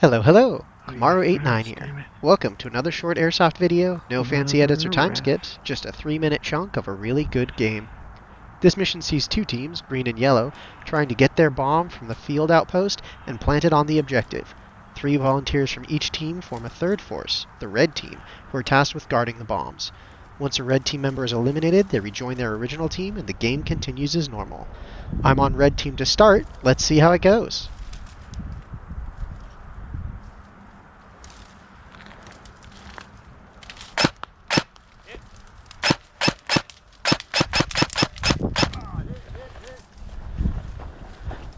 Hello, hello! Amaru89 here. Welcome to another short Airsoft video, no fancy edits or time skips, just a 3-minute chunk of a really good game. This mission sees two teams, green and yellow, trying to get their bomb from the field outpost and plant it on the objective. 3 volunteers from each team form a third force, the red team, who are tasked with guarding the bombs. Once a red team member is eliminated, they rejoin their original team and the game continues as normal. I'm on red team to start, let's see how it goes.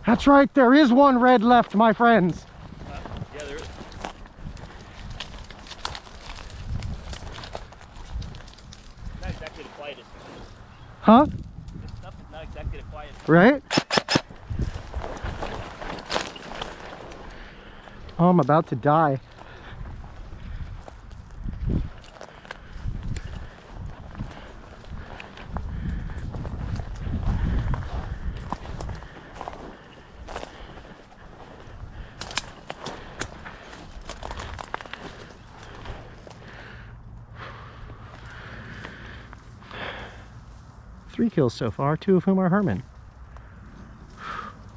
That's right, there is one red left, my friends. Yeah, there is. Not exactly the quietest. Huh? This stuff is not exactly the quietest. Right? Oh, I'm about to die. Three kills so far, 2 of whom are Herman.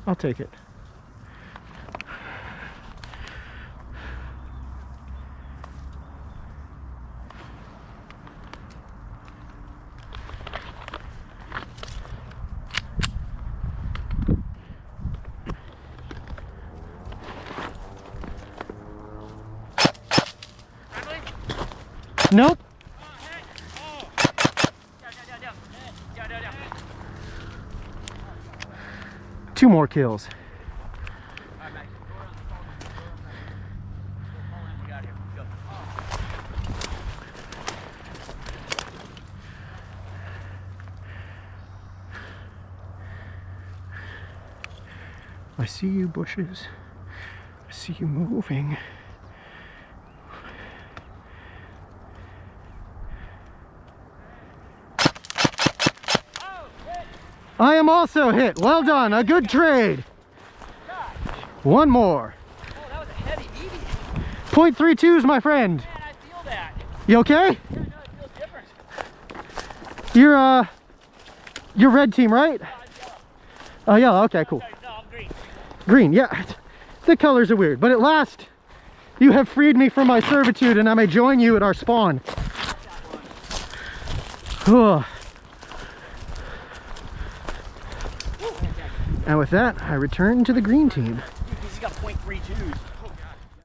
I'll take it. Nope. 2 more kills. I see you, bushes. I see you moving. I am also hit. Well done. A good trade. One more. Oh, that was a heavy meaty. .32s, my friend. Man, I feel that. You okay? Yeah, no, it feels different. You're red team, right? No, it's yellow. Oh, yellow. Okay, cool. No, I'm green. Green, yeah. The colors are weird, but at last you have freed me from my servitude and I may join you at our spawn. Ugh. And with that, I return to the green team. He's got .32s.